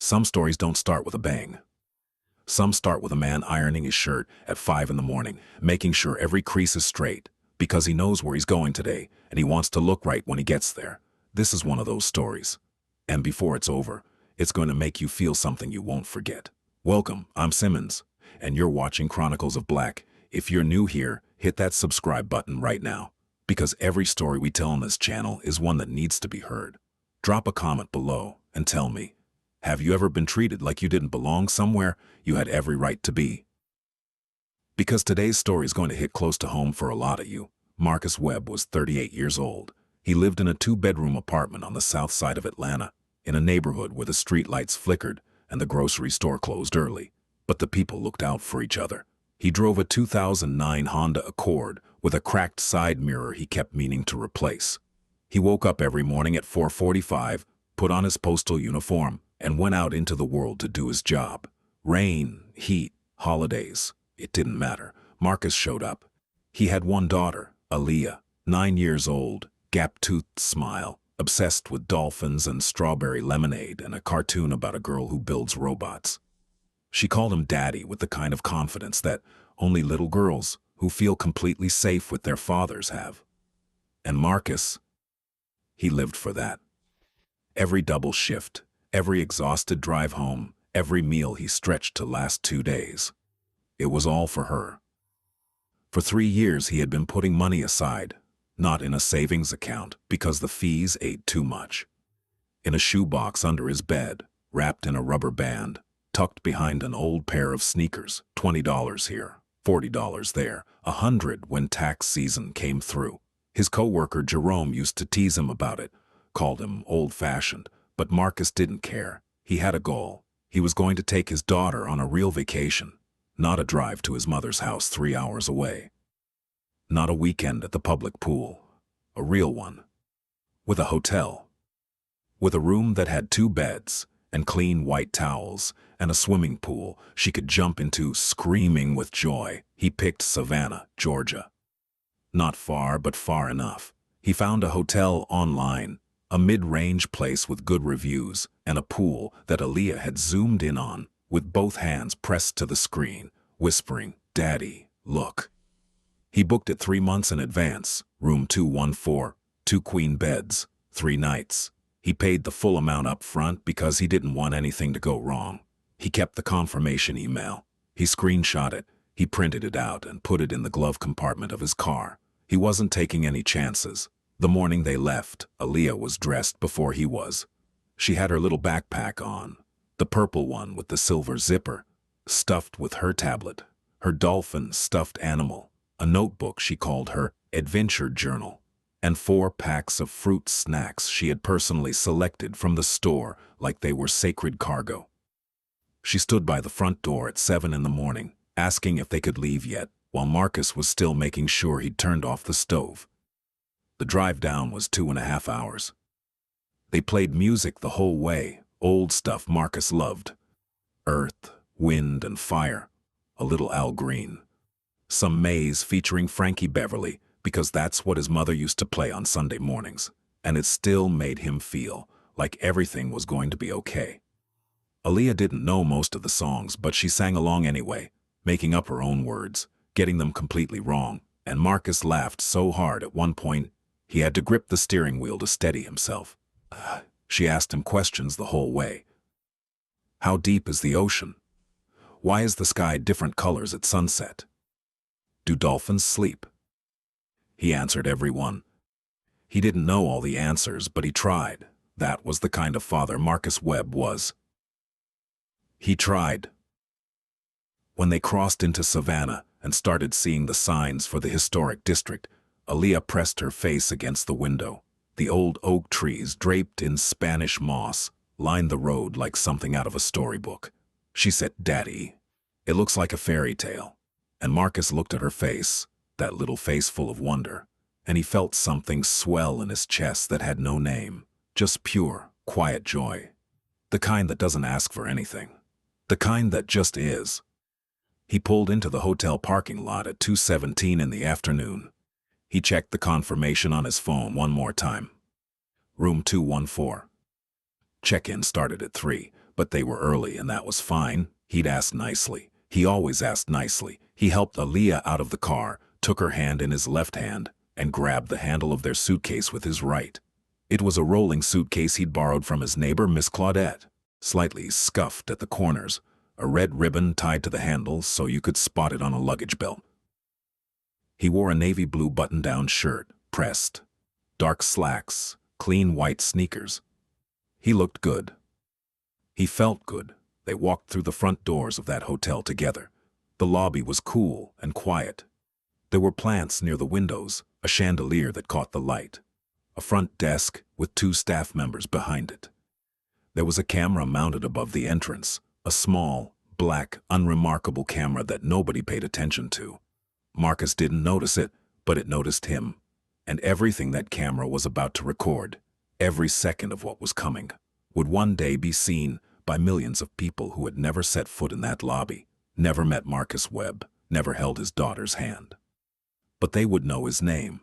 Some stories don't start with a bang. Some start with a man ironing his shirt at 5 in the morning, making sure every crease is straight, because he knows where he's going today, and he wants to look right when he gets there. This is one of those stories. And before it's over, it's going to make you feel something you won't forget. Welcome, I'm Simmons, and you're watching Chronicles of Black. If you're new here, hit that subscribe button right now, because every story we tell on this channel is one that needs to be heard. Drop a comment below and tell me, have you ever been treated like you didn't belong somewhere you had every right to be? Because today's story is going to hit close to home for a lot of you. Marcus Webb was 38 years old. He lived in a 2-bedroom apartment on the south side of Atlanta, in a neighborhood where the streetlights flickered and the grocery store closed early. But the people looked out for each other. He drove a 2009 Honda Accord with a cracked side mirror he kept meaning to replace. He woke up every morning at 4:45, put on his postal uniform, and went out into the world to do his job. Rain, heat, holidays, it didn't matter. Marcus showed up. He had one daughter, Aaliyah, 9 years old, gap-toothed smile, obsessed with dolphins and strawberry lemonade and a cartoon about a girl who builds robots. She called him Daddy with the kind of confidence that only little girls who feel completely safe with their fathers have. And Marcus, he lived for that. Every double shift, every exhausted drive home, every meal he stretched to last 2 days. It was all for her. For 3 years he had been putting money aside, not in a savings account because the fees ate too much. In a shoebox under his bed, wrapped in a rubber band, tucked behind an old pair of sneakers, $20 here, $40 there, $100 when tax season came through. His coworker Jerome used to tease him about it, called him old-fashioned, but Marcus didn't care. He had a goal. He was going to take his daughter on a real vacation, not a drive to his mother's house 3 hours away. Not a weekend at the public pool, a real one. With a hotel. With a room that had 2 beds and clean white towels and a swimming pool she could jump into screaming with joy. He picked Savannah, Georgia. Not far, but far enough. He found a hotel online, a mid-range place with good reviews, and a pool that Aaliyah had zoomed in on, with both hands pressed to the screen, whispering, "Daddy, look." He booked it 3 months in advance, room 214, 2 queen beds, 3 nights. He paid the full amount up front because he didn't want anything to go wrong. He kept the confirmation email. He screenshot it, he printed it out and put it in the glove compartment of his car. He wasn't taking any chances. The morning they left, Aaliyah was dressed before he was. She had her little backpack on, the purple one with the silver zipper, stuffed with her tablet, her dolphin stuffed animal, a notebook she called her adventure journal, and 4 packs of fruit snacks she had personally selected from the store like they were sacred cargo. She stood by the front door at 7 in the morning, asking if they could leave yet, while Marcus was still making sure he'd turned off the stove. The drive down was 2.5 hours. They played music the whole way, old stuff Marcus loved. Earth, Wind and Fire, a little Al Green. Some Maze featuring Frankie Beverly, because that's what his mother used to play on Sunday mornings, and it still made him feel like everything was going to be okay. Aaliyah didn't know most of the songs, but she sang along anyway, making up her own words, getting them completely wrong, and Marcus laughed so hard at one point he had to grip the steering wheel to steady himself. She asked him questions the whole way. How deep is the ocean? Why is the sky different colors at sunset? Do dolphins sleep? He answered every one. He didn't know all the answers, but he tried. That was the kind of father Marcus Webb was. He tried. When they crossed into Savannah and started seeing the signs for the historic district, Aaliyah pressed her face against the window. The old oak trees, draped in Spanish moss, lined the road like something out of a storybook. She said, "Daddy, it looks like a fairy tale." And Marcus looked at her face, that little face full of wonder, and he felt something swell in his chest that had no name, just pure, quiet joy. The kind that doesn't ask for anything. The kind that just is. He pulled into the hotel parking lot at 2:17 in the afternoon. He checked the confirmation on his phone one more time. Room 214. Check-in started at 3, But they were early and that was fine. He'd asked nicely. He always asked nicely. He helped Aaliyah out of the car, took her hand in his left hand, and grabbed the handle of their suitcase with his right. It was a rolling suitcase he'd borrowed from his neighbor, Miss Claudette, slightly scuffed at the corners, a red ribbon tied to the handle so you could spot it on a luggage belt. He wore a navy blue button-down shirt, pressed, dark slacks, clean white sneakers. He looked good. He felt good. They walked through the front doors of that hotel together. The lobby was cool and quiet. There were plants near the windows, a chandelier that caught the light, a front desk with 2 staff members behind it. There was a camera mounted above the entrance, a small, black, unremarkable camera that nobody paid attention to. Marcus didn't notice it, but it noticed him, and everything that camera was about to record, every second of what was coming, would one day be seen by millions of people who had never set foot in that lobby, never met Marcus Webb, never held his daughter's hand. But they would know his name,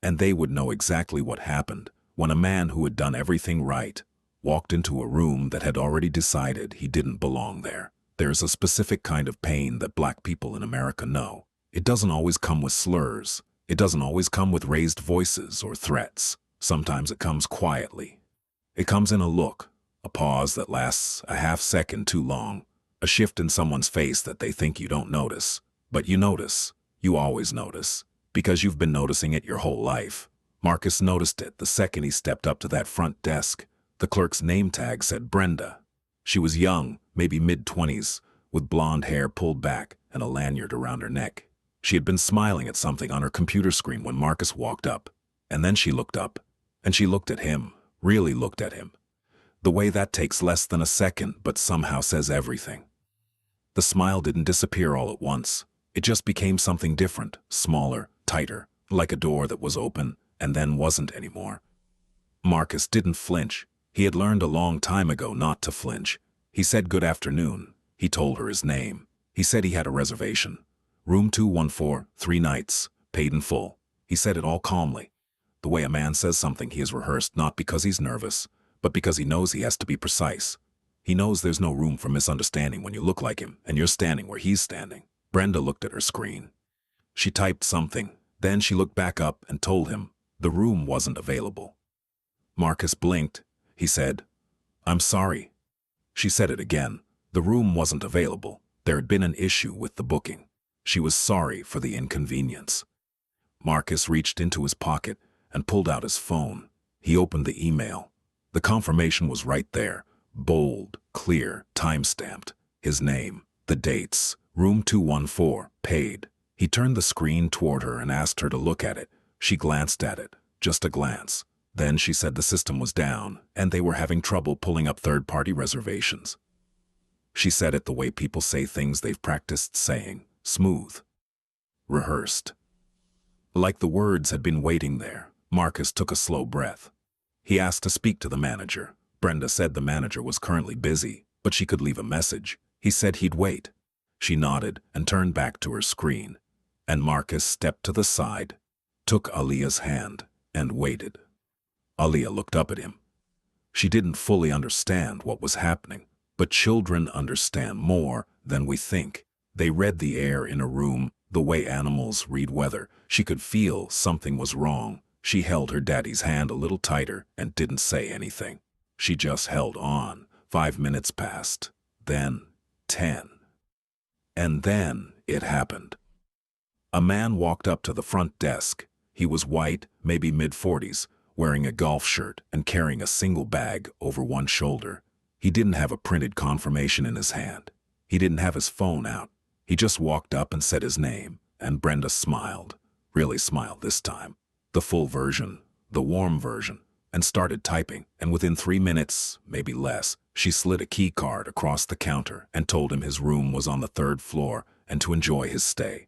and they would know exactly what happened when a man who had done everything right walked into a room that had already decided he didn't belong there. There's a specific kind of pain that black people in America know. It doesn't always come with slurs. It doesn't always come with raised voices or threats. Sometimes it comes quietly. It comes in a look, a pause that lasts a half second too long, a shift in someone's face that they think you don't notice. But you notice. You always notice, because you've been noticing it your whole life. Marcus noticed it the second he stepped up to that front desk. The clerk's name tag said Brenda. She was young, maybe mid-20s, with blonde hair pulled back and a lanyard around her neck. She had been smiling at something on her computer screen when Marcus walked up, and then she looked up, and she looked at him, really looked at him. The way that takes less than a second, but somehow says everything. The smile didn't disappear all at once. It just became something different, smaller, tighter, like a door that was open and then wasn't anymore. Marcus didn't flinch. He had learned a long time ago not to flinch. He said good afternoon. He told her his name. He said he had a reservation. Room 214, 3 nights, paid in full. He said it all calmly. The way a man says something he has rehearsed not because he's nervous, but because he knows he has to be precise. He knows there's no room for misunderstanding when you look like him and you're standing where he's standing. Brenda looked at her screen. She typed something. Then she looked back up and told him the room wasn't available. Marcus blinked. He said, "I'm sorry." She said it again. The room wasn't available. There had been an issue with the booking. She was sorry for the inconvenience. Marcus reached into his pocket and pulled out his phone. He opened the email. The confirmation was right there, bold, clear, time-stamped. His name, the dates, room 214, paid. He turned the screen toward her and asked her to look at it. She glanced at it, just a glance. Then she said the system was down and they were having trouble pulling up third-party reservations. She said it the way people say things they've practiced saying, smooth, rehearsed. Like the words had been waiting there, Marcus took a slow breath. He asked to speak to the manager. Brenda said the manager was currently busy, but she could leave a message. He said he'd wait. She nodded and turned back to her screen. And Marcus stepped to the side, took Aaliyah's hand, and waited. Aaliyah looked up at him. She didn't fully understand what was happening, but children understand more than we think. They read the air in a room the way animals read weather. She could feel something was wrong. She held her daddy's hand a little tighter and didn't say anything. She just held on. 5 minutes passed, then 10. And then it happened. A man walked up to the front desk. He was white, maybe mid-40s, wearing a golf shirt and carrying a single bag over one shoulder. He didn't have a printed confirmation in his hand. He didn't have his phone out. He just walked up and said his name, and Brenda smiled, really smiled this time. The full version, the warm version, and started typing, and within 3 minutes, maybe less, she slid a key card across the counter and told him his room was on the 3rd floor and to enjoy his stay.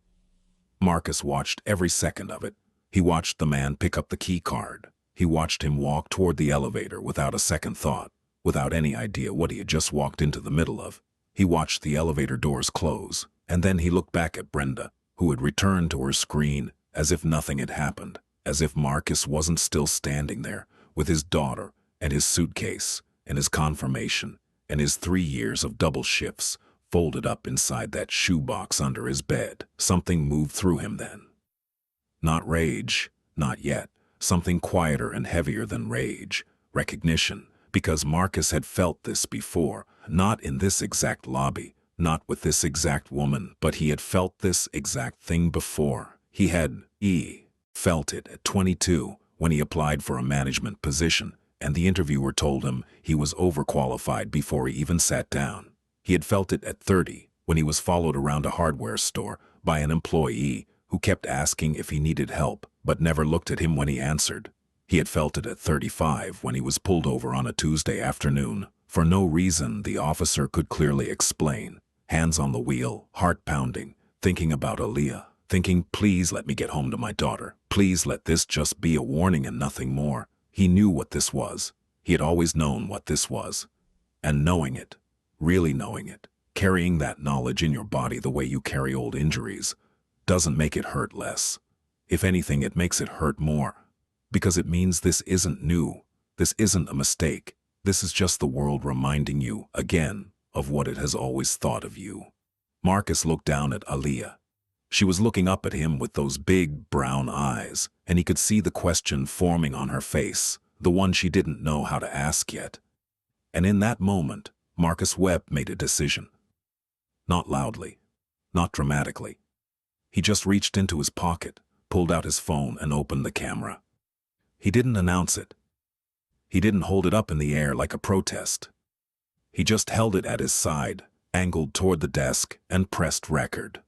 Marcus watched every second of it. He watched the man pick up the key card. He watched him walk toward the elevator without a second thought, without any idea what he had just walked into the middle of. He watched the elevator doors close, and then he looked back at Brenda, who had returned to her screen as if nothing had happened, as if Marcus wasn't still standing there with his daughter and his suitcase and his confirmation and his 3 years of double shifts folded up inside that shoebox under his bed. Something moved through him then. Not rage, not yet. Something quieter and heavier than rage. Recognition, because Marcus had felt this before, not in this exact lobby, not with this exact woman, but he had felt this exact thing before. He had felt it at 22 when he applied for a management position, and the interviewer told him he was overqualified before he even sat down. He had felt it at 30 when he was followed around a hardware store by an employee who kept asking if he needed help, but never looked at him when he answered. He had felt it at 35 when he was pulled over on a Tuesday afternoon, for no reason the officer could clearly explain. Hands on the wheel, heart pounding, thinking about Aaliyah, thinking, please let me get home to my daughter. Please let this just be a warning and nothing more. He knew what this was. He had always known what this was. And knowing it, really knowing it, carrying that knowledge in your body the way you carry old injuries, doesn't make it hurt less. If anything, it makes it hurt more. Because it means this isn't new. This isn't a mistake. This is just the world reminding you, again, of what it has always thought of you. Marcus looked down at Aaliyah. She was looking up at him with those big brown eyes, and he could see the question forming on her face, the one she didn't know how to ask yet. And in that moment, Marcus Webb made a decision. Not loudly, not dramatically. He just reached into his pocket, pulled out his phone, and opened the camera. He didn't announce it. He didn't hold it up in the air like a protest. He just held it at his side, angled toward the desk, and pressed record.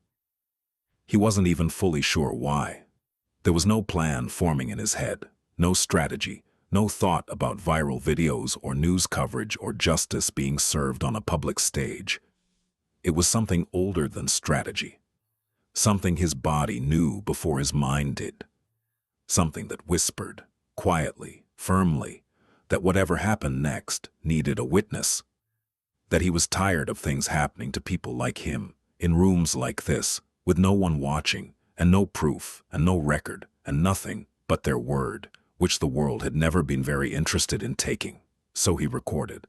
He wasn't even fully sure why. There was no plan forming in his head, no strategy, no thought about viral videos or news coverage or justice being served on a public stage. It was something older than strategy. Something his body knew before his mind did. Something that whispered, quietly, firmly, that whatever happened next needed a witness. That he was tired of things happening to people like him, in rooms like this, with no one watching, and no proof, and no record, and nothing but their word, which the world had never been very interested in taking. So he recorded.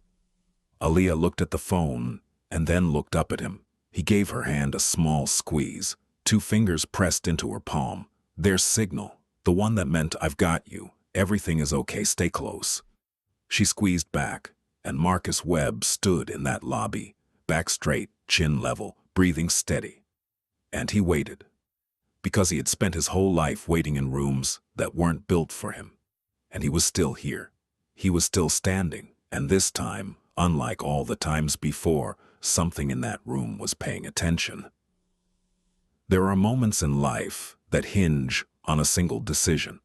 Aaliyah looked at the phone, and then looked up at him. He gave her hand a small squeeze, 2 fingers pressed into her palm. Their signal, the one that meant I've got you, everything is okay, stay close. She squeezed back, and Marcus Webb stood in that lobby, back straight, chin level, breathing steady. And he waited. Because he had spent his whole life waiting in rooms that weren't built for him. And he was still here. He was still standing, and this time, unlike all the times before, something in that room was paying attention. There are moments in life that hinge on a single decision.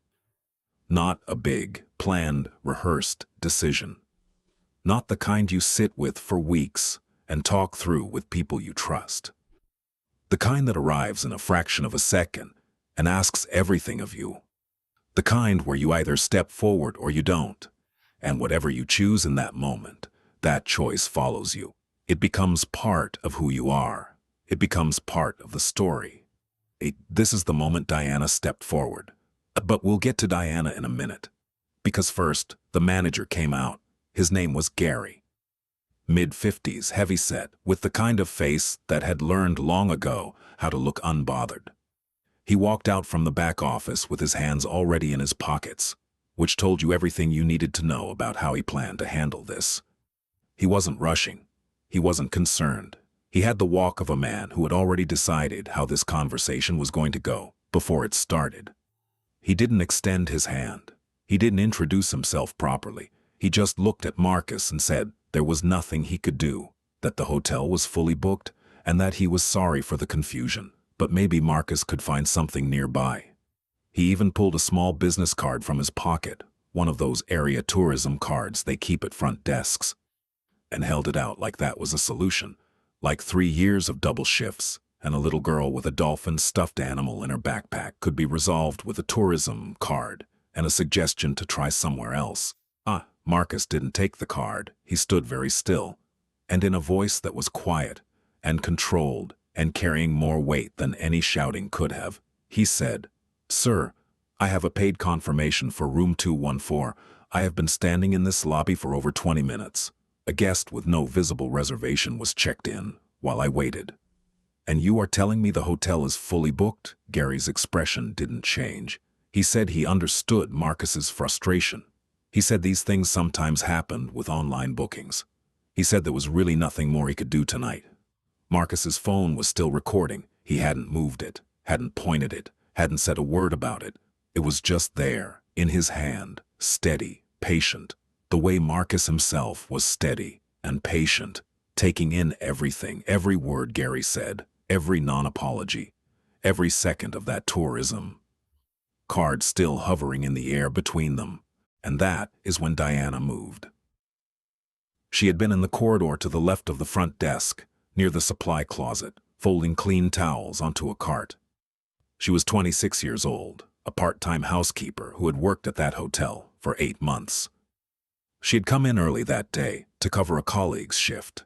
Not a big, planned, rehearsed decision. Not the kind you sit with for weeks and talk through with people you trust. The kind that arrives in a fraction of a second and asks everything of you. The kind where you either step forward or you don't. And whatever you choose in that moment, that choice follows you. It becomes part of who you are. It becomes part of the story. This is the moment Diana stepped forward. But we'll get to Diana in a minute. Because first, the manager came out. His name was Gary. Mid-50s, heavyset, with the kind of face that had learned long ago how to look unbothered. He walked out from the back office with his hands already in his pockets, which told you everything you needed to know about how he planned to handle this. He wasn't rushing. He wasn't concerned. He had the walk of a man who had already decided how this conversation was going to go before it started. He didn't extend his hand. He didn't introduce himself properly. He just looked at Marcus and said there was nothing he could do, that the hotel was fully booked, and that he was sorry for the confusion, but maybe Marcus could find something nearby. He even pulled a small business card from his pocket, one of those area tourism cards they keep at front desks, and held it out like that was a solution, like 3 years of double shifts, and a little girl with a dolphin stuffed animal in her backpack could be resolved with a tourism card and a suggestion to try somewhere else. Marcus didn't take the card. He stood very still, and in a voice that was quiet and controlled and carrying more weight than any shouting could have, he said, "Sir, I have a paid confirmation for room 214. I have been standing in this lobby for over 20 minutes. A guest with no visible reservation was checked in while I waited. And you are telling me the hotel is fully booked? Gary's expression didn't change. He said he understood Marcus's frustration. He said these things sometimes happened with online bookings. He said there was really nothing more he could do tonight. Marcus's phone was still recording. He hadn't moved it, hadn't pointed it, hadn't said a word about it. It was just there, in his hand, steady, patient, the way Marcus himself was steady and patient, taking in everything, every word Gary said, every non-apology, every second of that tourism card still hovering in the air between them. And that is when Diana moved. She had been in the corridor to the left of the front desk, near the supply closet, folding clean towels onto a cart. She was 26 years old, a part-time housekeeper who had worked at that hotel for 8 months. She had come in early that day to cover a colleague's shift.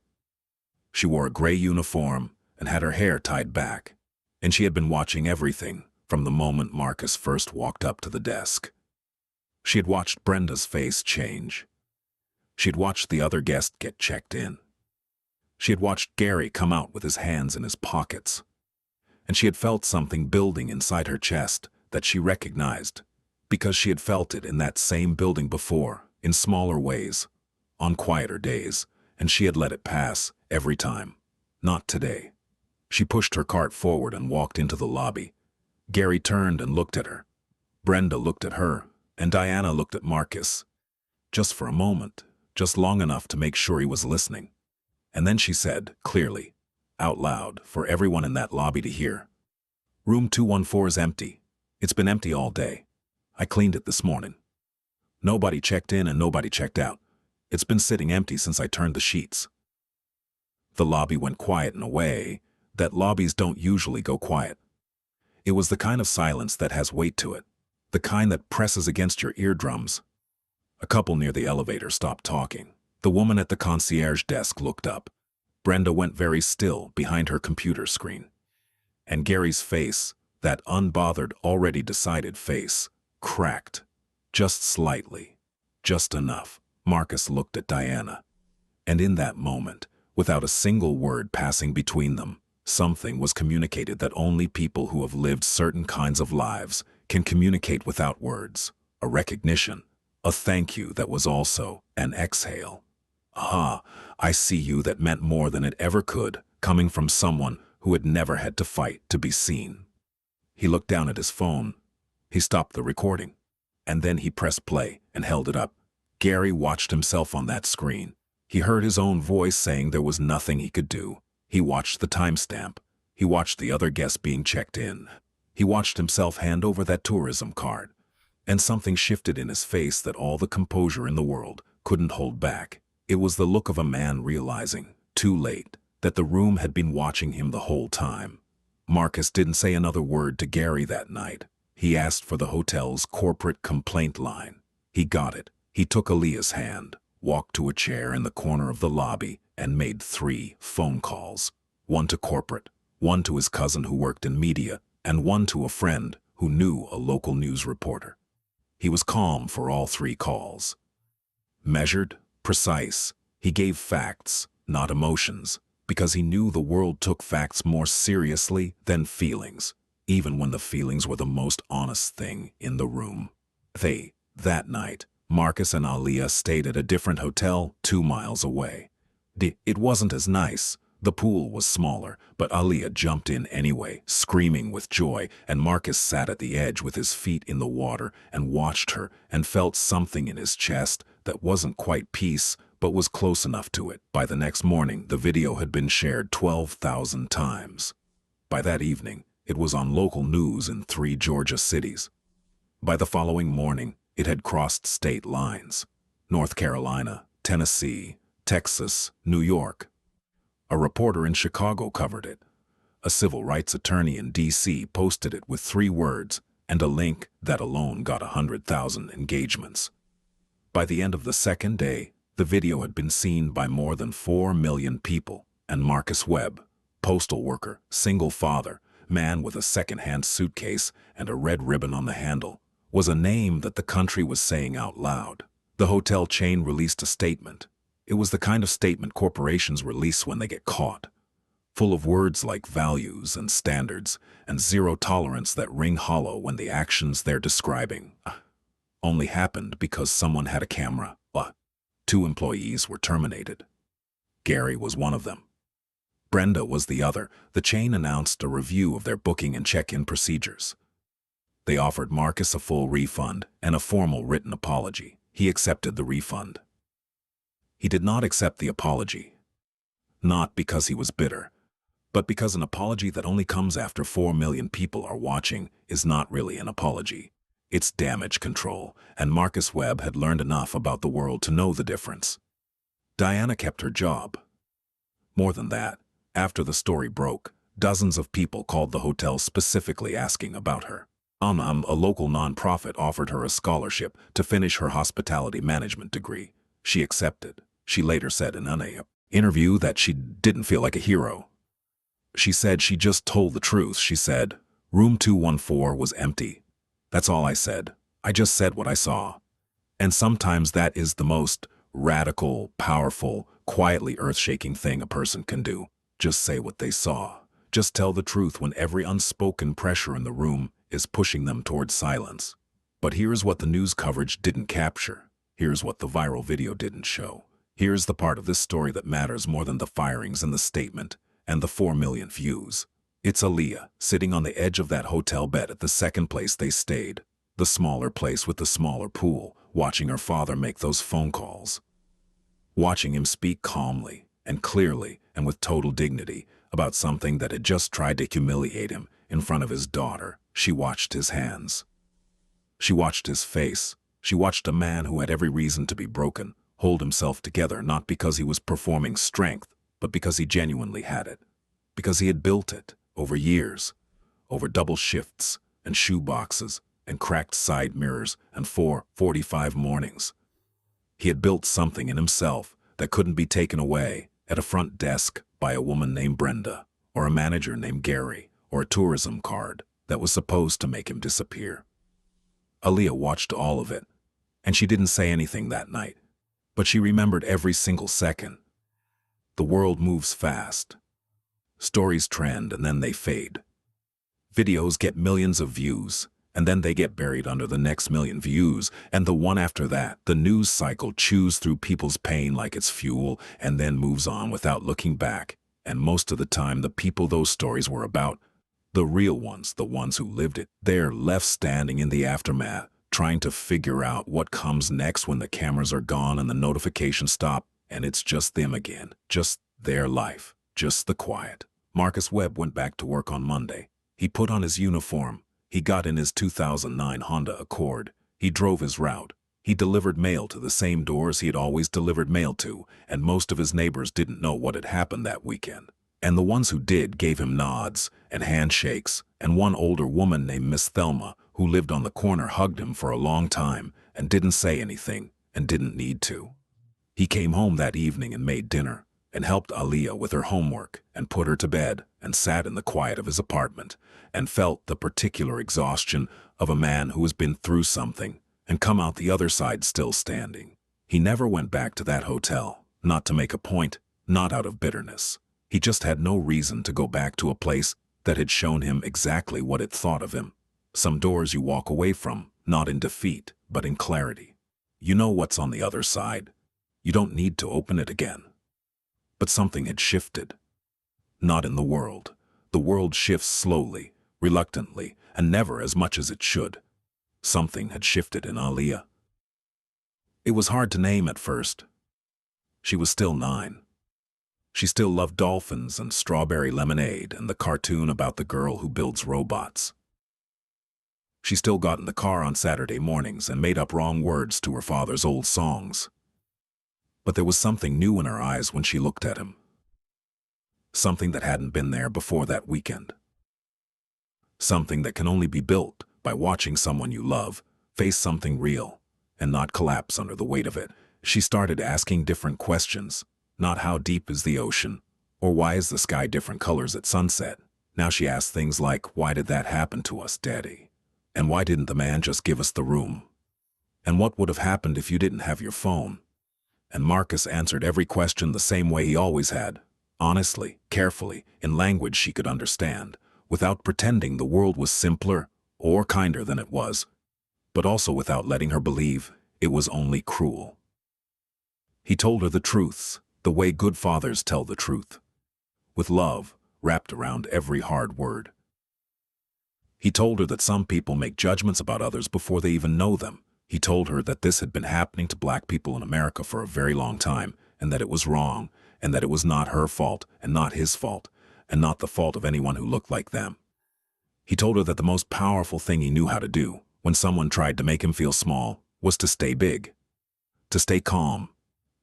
She wore a gray uniform and had her hair tied back, and she had been watching everything from the moment Marcus first walked up to the desk. She had watched Brenda's face change. She had watched the other guest get checked in. She had watched Gary come out with his hands in his pockets. And she had felt something building inside her chest that she recognized, because she had felt it in that same building before, in smaller ways, on quieter days, and she had let it pass every time. Not today. She pushed her cart forward and walked into the lobby. Gary turned and looked at her. Brenda looked at her, and Diana looked at Marcus. Just for a moment, just long enough to make sure he was listening. And then she said, clearly, out loud, for everyone in that lobby to hear, "Room 214 is empty. It's been empty all day. I cleaned it this morning. Nobody checked in and nobody checked out. It's been sitting empty since I turned the sheets." The lobby went quiet in a way that lobbies don't usually go quiet. It was the kind of silence that has weight to it, the kind that presses against your eardrums. A couple near the elevator stopped talking. The woman at the concierge desk looked up. Brenda went very still behind her computer screen. And Gary's face, that unbothered, already decided face, cracked. Just slightly. Just enough. Marcus looked at Diana. And in that moment, without a single word passing between them, something was communicated that only people who have lived certain kinds of lives can communicate without words. A recognition. A thank you that was also an exhale. "Ah, I see you," that meant more than it ever could, coming from someone who had never had to fight to be seen. He looked down at his phone. He stopped the recording. And then he pressed play and held it up. Gary watched himself on that screen. He heard his own voice saying there was nothing he could do. He watched the timestamp. He watched the other guests being checked in. He watched himself hand over that tourism card. And something shifted in his face that all the composure in the world couldn't hold back. It was the look of a man realizing, too late, that the room had been watching him the whole time. Marcus didn't say another word to Gary that night. He asked for the hotel's corporate complaint line. He got it. He took Aaliyah's hand, walked to a chair in the corner of the lobby, and made 3 phone calls. One to corporate, one to his cousin who worked in media, and one to a friend who knew a local news reporter. He was calm for all 3 calls. Measured, precise, he gave facts, not emotions, because he knew the world took facts more seriously than feelings, even when the feelings were the most honest thing in the room. That night, Marcus and Aaliyah stayed at a different hotel 2 miles away. It wasn't as nice. The pool was smaller, but Aaliyah jumped in anyway, screaming with joy, and Marcus sat at the edge with his feet in the water and watched her and felt something in his chest that wasn't quite peace, but was close enough to it. By the next morning, the video had been shared 12,000 times. By that evening, it was on local news in 3 Georgia cities. By the following morning, it had crossed state lines. North Carolina, Tennessee, Texas, New York. A reporter in Chicago covered it. A civil rights attorney in D.C. posted it with 3 words and a link that alone got 100,000 engagements. By the end of the second day, the video had been seen by more than 4 million people, and Marcus Webb, postal worker, single father, man with a second-hand suitcase and a red ribbon on the handle, was a name that the country was saying out loud. The hotel chain released a statement. It was the kind of statement corporations release when they get caught, full of words like values and standards and zero tolerance that ring hollow when the actions they're describing only happened because someone had a camera. 2 employees were terminated. Gary was one of them. Brenda was the other. The chain announced a review of their booking and check-in procedures. They offered Marcus a full refund and a formal written apology. He accepted the refund. He did not accept the apology. Not because he was bitter, but because an apology that only comes after 4 million people are watching is not really an apology. It's damage control, and Marcus Webb had learned enough about the world to know the difference. Diana kept her job. More than that, after the story broke, dozens of people called the hotel specifically asking about her. A local nonprofit offered her a scholarship to finish her hospitality management degree. She accepted. She later said in an interview that she didn't feel like a hero. She said she just told the truth. She said, "Room 214 was empty. That's all I said. I just said what I saw." And sometimes that is the most radical, powerful, quietly earth-shaking thing a person can do. Just say what they saw. Just tell the truth when every unspoken pressure in the room is pushing them towards silence. But here's what the news coverage didn't capture. Here's what the viral video didn't show. Here's the part of this story that matters more than the firings and the statement and the 4 million views. It's Aaliyah sitting on the edge of that hotel bed at the second place they stayed, the smaller place with the smaller pool, watching her father make those phone calls. Watching him speak calmly and clearly and with total dignity about something that had just tried to humiliate him in front of his daughter. She watched his hands. She watched his face. She watched a man who had every reason to be broken hold himself together, not because he was performing strength, but because he genuinely had it. Because he had built it over years, over double shifts and shoe boxes and cracked side mirrors and 4:45 mornings. He had built something in himself that couldn't be taken away at a front desk by a woman named Brenda, or a manager named Gary, or a tourism card that was supposed to make him disappear. Aaliyah watched all of it, and she didn't say anything that night, but she remembered every single second. The world moves fast. Stories trend and then they fade. Videos get millions of views, and then they get buried under the next million views, and the one after that. The news cycle chews through people's pain like it's fuel and then moves on without looking back. And most of the time, the people those stories were about, the real ones, the ones who lived it, they're left standing in the aftermath, trying to figure out what comes next when the cameras are gone and the notifications stop, and it's just them again, just their life, just the quiet. Marcus Webb went back to work on Monday. He put on his uniform. He got in his 2009 Honda Accord. He drove his route. He delivered mail to the same doors he had always delivered mail to, and most of his neighbors didn't know what had happened that weekend. And the ones who did gave him nods and handshakes, and one older woman named Miss Thelma, who lived on the corner, hugged him for a long time and didn't say anything and didn't need to. He came home that evening and made dinner and helped Aaliyah with her homework and put her to bed and sat in the quiet of his apartment and felt the particular exhaustion of a man who has been through something and come out the other side still standing. He never went back to that hotel, not to make a point, not out of bitterness. He just had no reason to go back to a place that had shown him exactly what it thought of him. Some doors you walk away from, not in defeat, but in clarity. You know what's on the other side. You don't need to open it again. But something had shifted. Not in the world. The world shifts slowly, reluctantly, and never as much as it should. Something had shifted in Aaliyah. It was hard to name at first. She was still 9. She still loved dolphins and strawberry lemonade and the cartoon about the girl who builds robots. She still got in the car on Saturday mornings and made up wrong words to her father's old songs. But there was something new in her eyes when she looked at him. Something that hadn't been there before that weekend. Something that can only be built by watching someone you love face something real and not collapse under the weight of it. She started asking different questions. Not how deep is the ocean, or why is the sky different colors at sunset. Now she asked things like, why did that happen to us, Daddy? And why didn't the man just give us the room? And what would have happened if you didn't have your phone? And Marcus answered every question the same way he always had, honestly, carefully, in language she could understand, without pretending the world was simpler or kinder than it was, but also without letting her believe it was only cruel. He told her the truths, the way good fathers tell the truth, with love wrapped around every hard word. He told her that some people make judgments about others before they even know them. He told her that this had been happening to black people in America for a very long time, and that it was wrong, and that it was not her fault, and not his fault, and not the fault of anyone who looked like them. He told her that the most powerful thing he knew how to do, when someone tried to make him feel small, was to stay big, to stay calm,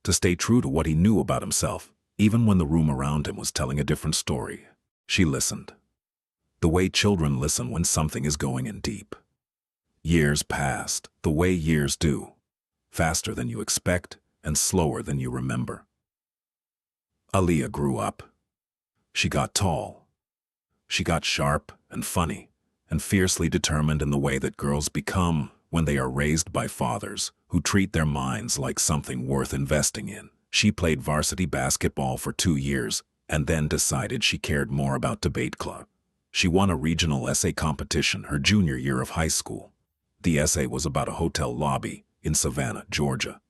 to stay true to what he knew about himself, even when the room around him was telling a different story. She listened, the way children listen when something is going in deep. Years passed, the way years do, faster than you expect and slower than you remember. Aaliyah grew up. She got tall. She got sharp and funny and fiercely determined in the way that girls become when they are raised by fathers who treat their minds like something worth investing in. She played varsity basketball for 2 years and then decided she cared more about debate club. She won a regional essay competition her junior year of high school. The essay was about a hotel lobby in Savannah, Georgia.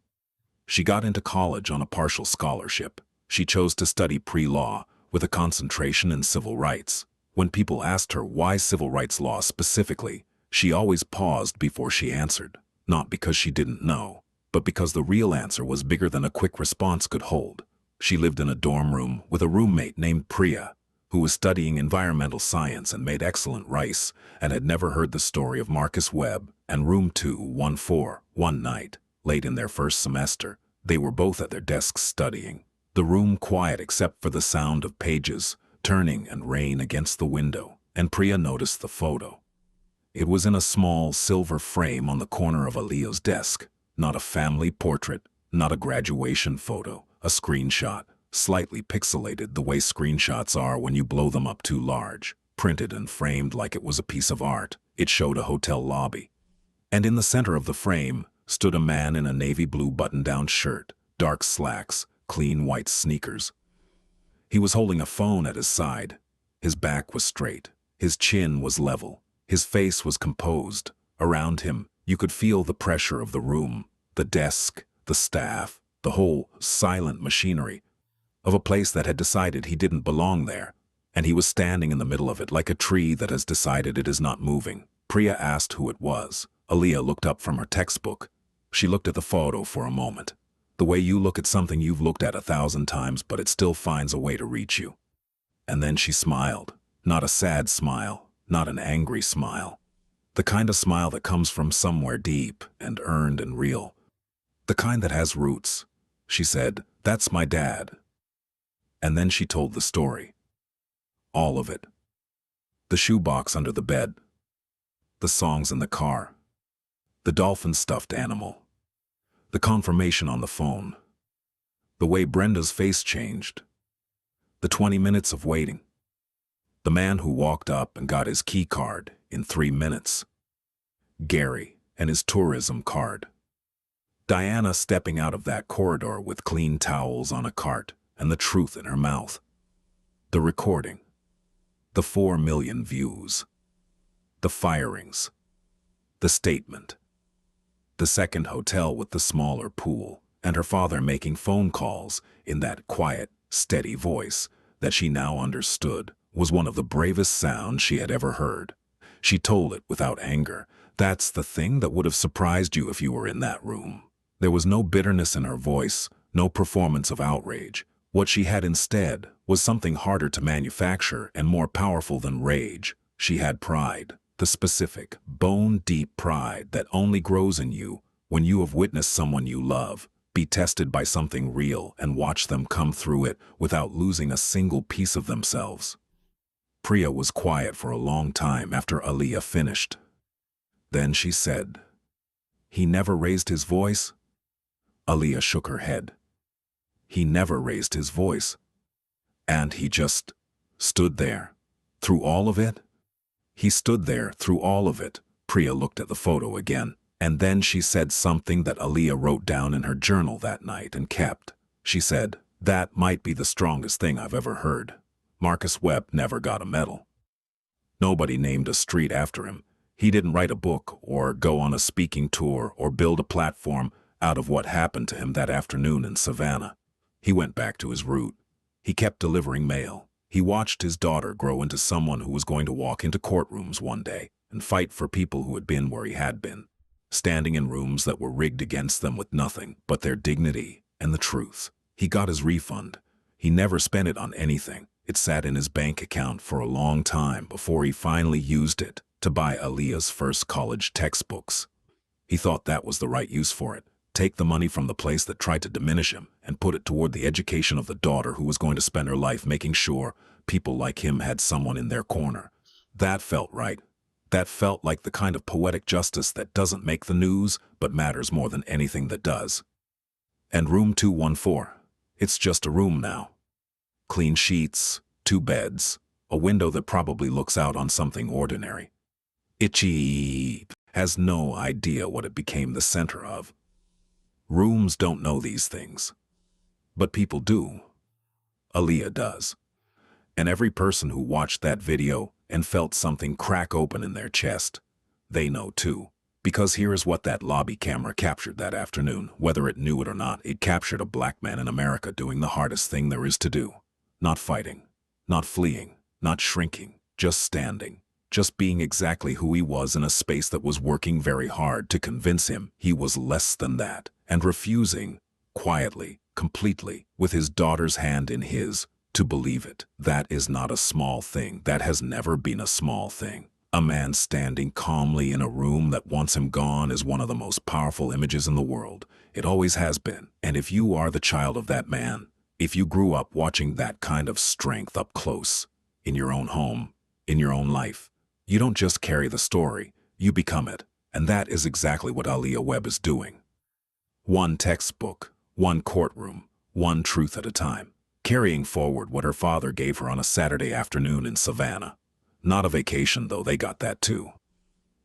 She got into college on a partial scholarship. She chose to study pre-law with a concentration in civil rights. When people asked her why civil rights law specifically, she always paused before she answered, not because she didn't know, but because the real answer was bigger than a quick response could hold. She lived in a dorm room with a roommate named Priya, who was studying environmental science and made excellent rice and had never heard the story of Marcus Webb and Room 214. One night, late in their first semester, they were both at their desks studying, the room quiet except for the sound of pages turning and rain against the window, and Priya noticed the photo. It was in a small silver frame on the corner of Aaliyah's desk, not a family portrait, not a graduation photo, a screenshot, slightly pixelated the way screenshots are when you blow them up too large, printed and framed like it was a piece of art. It showed a hotel lobby. And in the center of the frame stood a man in a navy blue button-down shirt, dark slacks, clean white sneakers. He was holding a phone at his side. His back was straight. His chin was level. His face was composed. Around him, you could feel the pressure of the room, the desk, the staff, the whole silent machinery of a place that had decided he didn't belong there, and he was standing in the middle of it like a tree that has decided it is not moving. Priya asked who it was. Aaliyah looked up from her textbook. She looked at the photo for a moment. The way you look at something you've looked at 1,000 times, but it still finds a way to reach you. And then she smiled. Not a sad smile, not an angry smile. The kind of smile that comes from somewhere deep and earned and real. The kind that has roots. She said, "That's my dad." And then she told the story. All of it. The shoebox under the bed. The songs in the car. The dolphin stuffed animal. The confirmation on the phone. The way Brenda's face changed. The 20 minutes of waiting. The man who walked up and got his key card in 3 minutes. Gary and his tourism card. Diana stepping out of that corridor with clean towels on a cart and the truth in her mouth. The recording. The 4 million views. The firings. The statement. The second hotel with the smaller pool, and her father making phone calls in that quiet, steady voice that she now understood was one of the bravest sounds she had ever heard. She told it without anger. That's the thing that would have surprised you if you were in that room. There was no bitterness in her voice, no performance of outrage. What she had instead was something harder to manufacture and more powerful than rage. She had pride, the specific, bone-deep pride that only grows in you when you have witnessed someone you love be tested by something real and watch them come through it without losing a single piece of themselves. Priya was quiet for a long time after Aaliyah finished. Then she said, "He never raised his voice?" Aaliyah shook her head. He never raised his voice. And he just stood there. Through all of it? He stood there through all of it. Priya looked at the photo again, And then she said something that Aaliyah wrote down in her journal that night and kept. She said, "That might be the strongest thing I've ever heard. Marcus Webb never got a medal. Nobody named a street after him. He didn't write a book or go on a speaking tour or build a platform out of what happened to him that afternoon in Savannah. He went back to his root. He kept delivering mail. He watched his daughter grow into someone who was going to walk into courtrooms one day and fight for people who had been where he had been, standing in rooms that were rigged against them with nothing but their dignity and the truth. He got his refund. He never spent it on anything. It sat in his bank account for a long time before he finally used it to buy Aaliyah's first college textbooks. He thought that was the right use for it. Take the money from the place that tried to diminish him and put it toward the education of the daughter who was going to spend her life making sure people like him had someone in their corner. That felt right. That felt like the kind of poetic justice that doesn't make the news but matters more than anything that does. And room 214. It's just a room now. Clean sheets, 2 beds, a window that probably looks out on something ordinary. Itchy has no idea what it became the center of. Rooms don't know these things. But people do. Aaliyah does. And every person who watched that video and felt something crack open in their chest, they know too. Because here is what that lobby camera captured that afternoon. Whether it knew it or not, it captured a black man in America doing the hardest thing there is to do. Not fighting, not fleeing, not shrinking, just standing. Just being exactly who he was in a space that was working very hard to convince him he was less than that, and refusing, quietly, completely, with his daughter's hand in his, to believe it. That is not a small thing. That has never been a small thing. A man standing calmly in a room that wants him gone is one of the most powerful images in the world. It always has been. And if you are the child of that man, if you grew up watching that kind of strength up close, in your own home, in your own life, you don't just carry the story, you become it. And that is exactly what Aaliyah Webb is doing. One textbook, one courtroom, one truth at a time, carrying forward what her father gave her on a Saturday afternoon in Savannah. Not a vacation, though they got that too.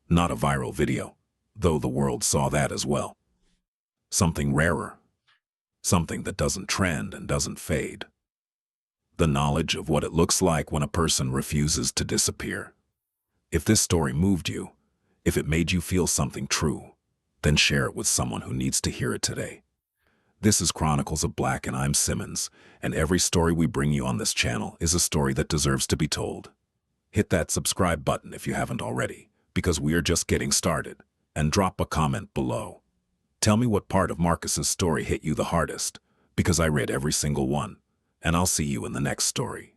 Not a viral video, though the world saw that as well. Something rarer. Something that doesn't trend and doesn't fade. The knowledge of what it looks like when a person refuses to disappear. If this story moved you, if it made you feel something true, then share it with someone who needs to hear it today. This is Chronicles of Black and I'm Simmons, and every story we bring you on this channel is a story that deserves to be told. Hit that subscribe button if you haven't already, because we are just getting started, and drop a comment below. Tell me what part of Marcus's story hit you the hardest, because I read every single one, and I'll see you in the next story.